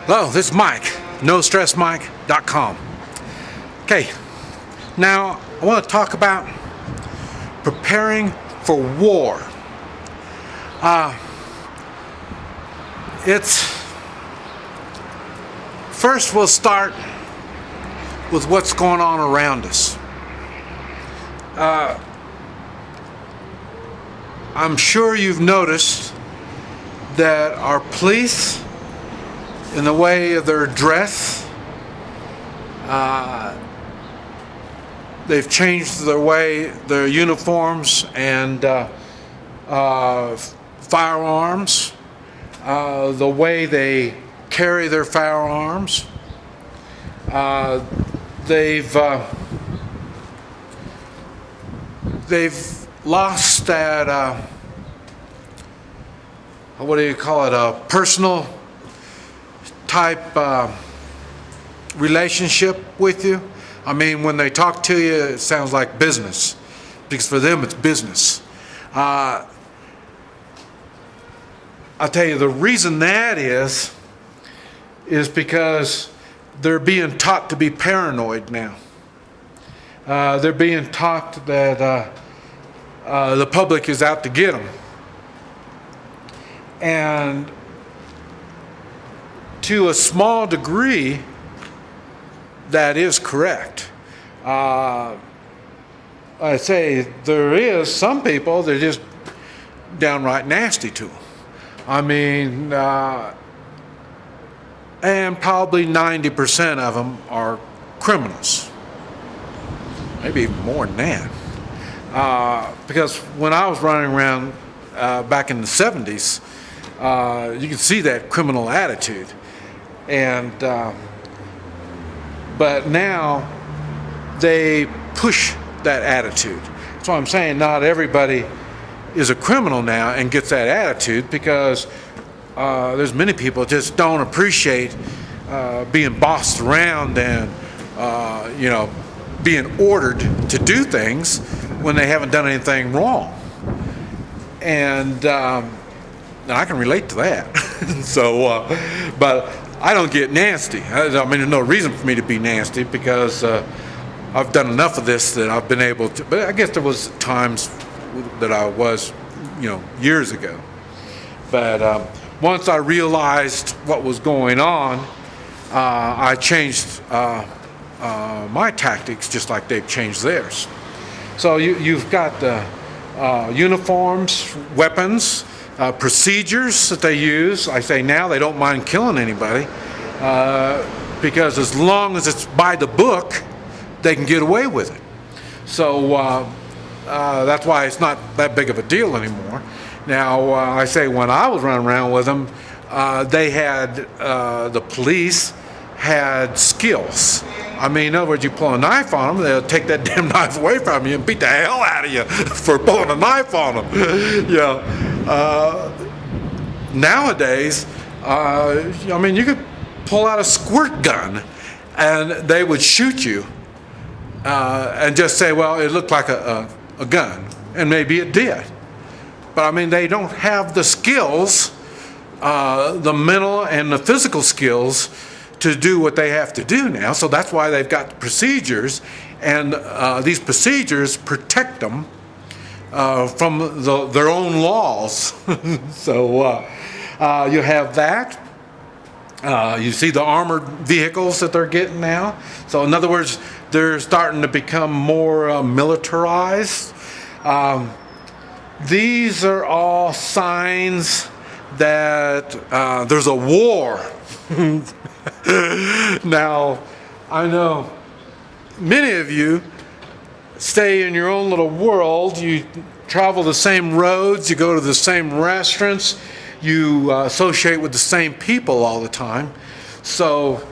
Hello, this is Mike, NoStressMike.com. Okay, now I want to talk about preparing for war. First we'll start with what's going on around us. I'm sure you've noticed that our police, in the way of their dress, they've changed their uniforms and firearms, the way they carry their firearms. They've lost that, what do you call it, a personal type relationship with you. I mean, when they talk to you, it sounds like business, because for them it's business. I'll tell you, the reason that is because they're being taught to be paranoid now. They're being taught that the public is out to get them. And to a small degree, that is correct. I say there is some people that are just downright nasty to them. I mean, and probably 90% of them are criminals. Maybe even more than that. Because when I was running around back in the 70s, you could see that criminal attitude. And but now they push that attitude. That's why I'm saying not everybody is a criminal now and gets that attitude, because there's many people just don't appreciate being bossed around and being ordered to do things when they haven't done anything wrong. And I can relate to that. So, but I don't get nasty. I mean, there's no reason for me to be nasty, because I've done enough of this that I've been able to. But I guess there was times that I was, years ago. But once I realized what was going on, I changed my tactics just like they've changed theirs. So you've got the uniforms, weapons, procedures that they use. I say now they don't mind killing anybody, because as long as it's by the book, they can get away with it. So that's why it's not that big of a deal anymore. Now, I say when I was running around with them, they had, the police had skills. I mean, in other words, you pull a knife on them, they'll take that damn knife away from you and beat the hell out of you for pulling a knife on them. Nowadays, I mean, you could pull out a squirt gun and they would shoot you and just say, well, it looked like a gun, and maybe it did. But I mean, they don't have the skills, the mental and the physical skills to do what they have to do now. So that's why they've got procedures, and these procedures protect them from their own laws. So you have that. You see the armored vehicles that they're getting now. So in other words, they're starting to become more militarized. These are all signs that there's a war. Now, I know many of you stay in your own little world. You travel the same roads, you go to the same restaurants, you associate with the same people all the time. So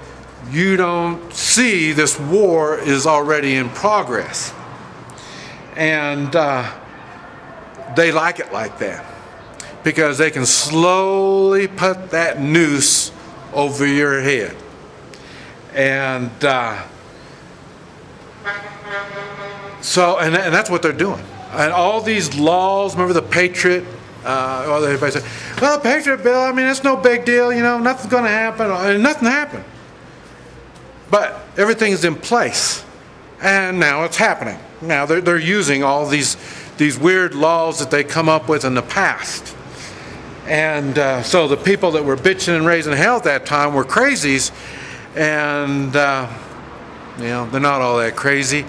you don't see this war is already in progress. And they like it like that, because they can slowly put that noose over your head. And so, and that's what they're doing. And all these laws, remember the Patriot Well, everybody said, well, Patriot Bill, I mean, it's no big deal, nothing's going to happen. And nothing happened. But everything's in place. And now it's happening. Now they're using all these weird laws that they come up with in the past. And so the people that were bitching and raising hell at that time were crazies. And, they're not all that crazy.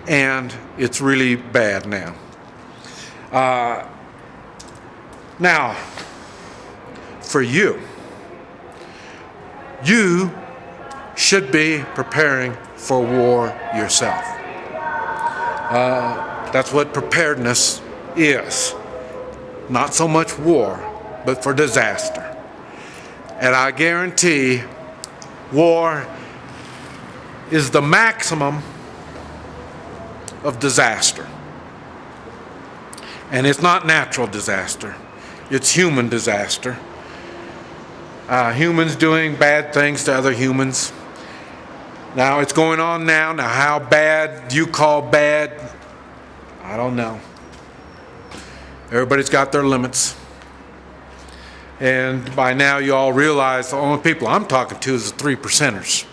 And it's really bad now. Now, for you should be preparing for war yourself. That's what preparedness is. Not so much war, but for disaster. And I guarantee war is the maximum of disaster. And it's not natural disaster. It's human disaster. Humans doing bad things to other humans. Now it's going on now. Now how bad you call bad, I don't know. Everybody's got their limits. And by now you all realize the only people I'm talking to is the 3%ers.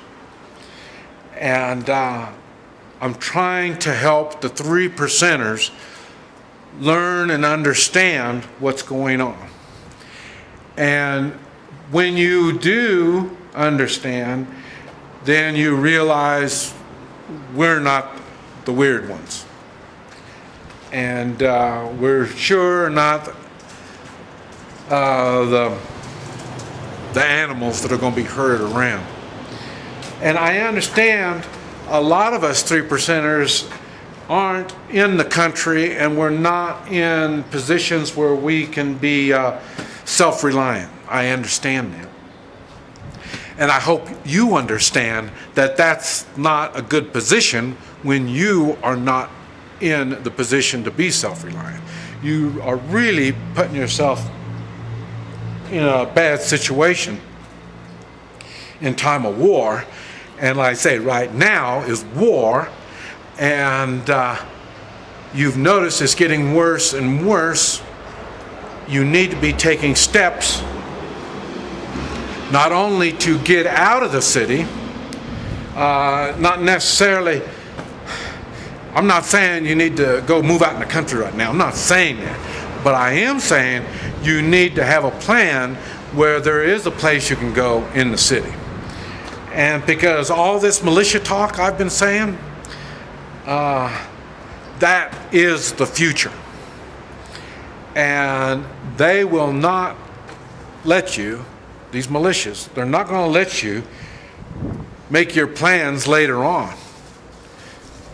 And I'm trying to help the 3%ers learn and understand what's going on. And when you do understand, then you realize we're not the weird ones. And we're sure not the animals that are going to be herded around. And I understand a lot of us 3%ers aren't in the country, and we're not in positions where we can be self-reliant. I understand that. And I hope you understand that that's not a good position when you are not in the position to be self-reliant. You are really putting yourself in a bad situation in time of war. And like I say, right now is war. And you've noticed it's getting worse and worse. You need to be taking steps not only to get out of the city, not necessarily, I'm not saying you need to go move out in the country right now. I'm not saying that. But I am saying you need to have a plan where there is a place you can go in the city. And because all this militia talk I've been saying, that is the future. And they will not let you, these militias, they're not going to let you make your plans later on.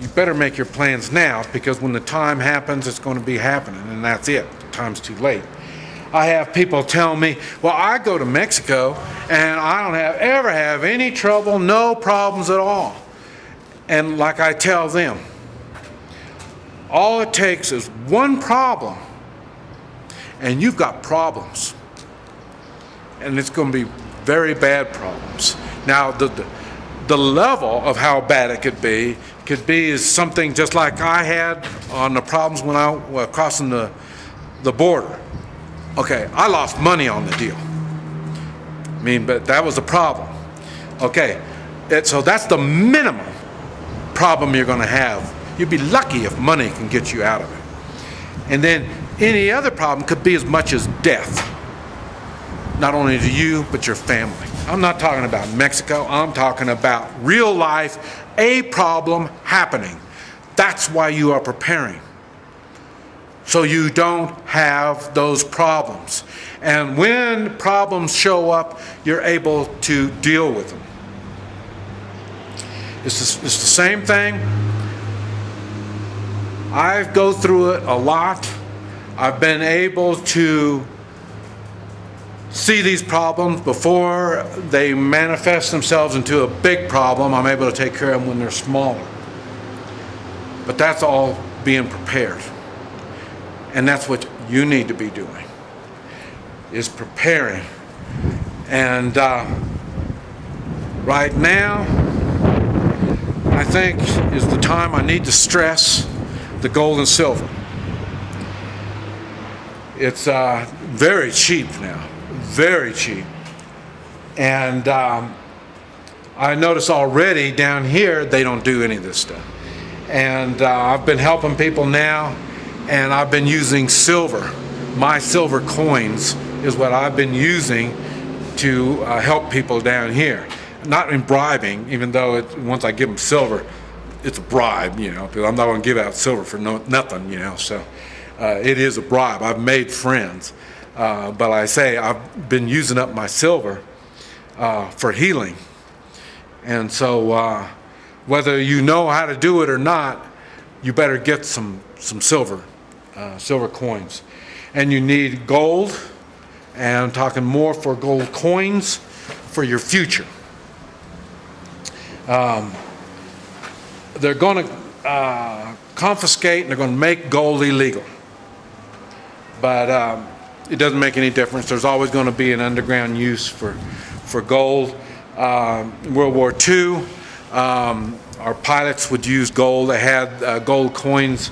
You better make your plans now, because when the time happens, it's going to be happening, and that's it. The time's too late. I have people tell me, well, I go to Mexico and I don't ever have any trouble, no problems at all. And like I tell them, all it takes is one problem and you've got problems. And it's going to be very bad problems. Now, the level of how bad it could be is something just like I had on the problems when I was crossing the border. Okay, I lost money on the deal. I mean, but that was a problem. Okay, so that's the minimum problem you're going to have. You'd be lucky if money can get you out of it. And then any other problem could be as much as death. Not only to you, but your family. I'm not talking about Mexico. I'm talking about real life, a problem happening. That's why you are preparing. So you don't have those problems. And when problems show up, you're able to deal with them. It's the same thing. I go through it a lot. I've been able to see these problems before they manifest themselves into a big problem. I'm able to take care of them when they're smaller. But that's all being prepared. And that's what you need to be doing, is preparing. And right now, I think is the time I need to stress the gold and silver. It's very cheap now, very cheap. And I notice already down here they don't do any of this stuff. And I've been helping people now, and I've been using silver. My silver coins is what I've been using to help people down here. Not in bribing, even though once I give them silver, it's a bribe, you know, because I'm not going to give out silver for nothing, you know. So it is a bribe. I've made friends. But I say I've been using up my silver for healing. And so whether you know how to do it or not, you better get some silver, silver coins. And you need gold, and I'm talking more for gold coins for your future. They're going to confiscate and they're going to make gold illegal. But it doesn't make any difference. There's always going to be an underground use for gold. World War II, our pilots would use gold. They had gold coins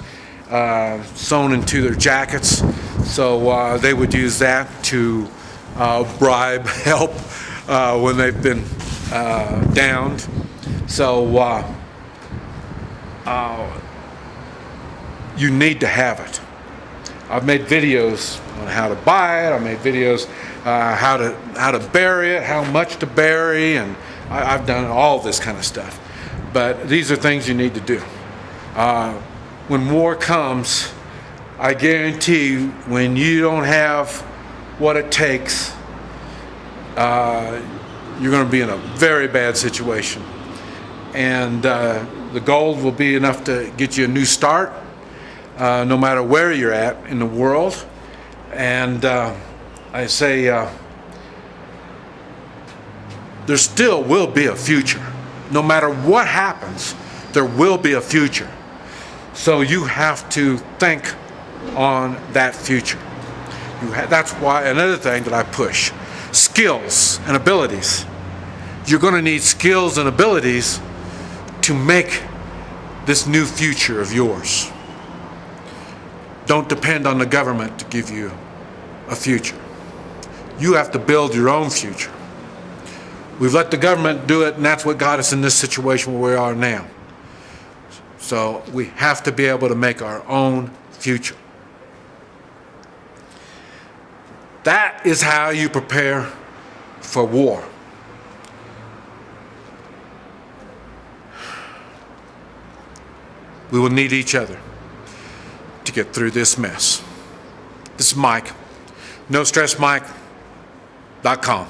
sewn into their jackets, so they would use that to bribe help when they've been downed. So you need to have it. I've made videos on how to buy it. I made videos how to bury it, how much to bury, and I've done all this kind of stuff. But these are things you need to do. When war comes, I guarantee when you don't have what it takes, you're going to be in a very bad situation. And the gold will be enough to get you a new start, no matter where you're at in the world. And I say there still will be a future. No matter what happens, there will be a future. So you have to think on that future. That's why another thing that I push, skills and abilities. You're going to need skills and abilities to make this new future of yours. Don't depend on the government to give you a future. You have to build your own future. We've let the government do it, and that's what got us in this situation where we are now. So we have to be able to make our own future. That is how you prepare for war. We will need each other to get through this mess. This is Mike, NoStressMike.com.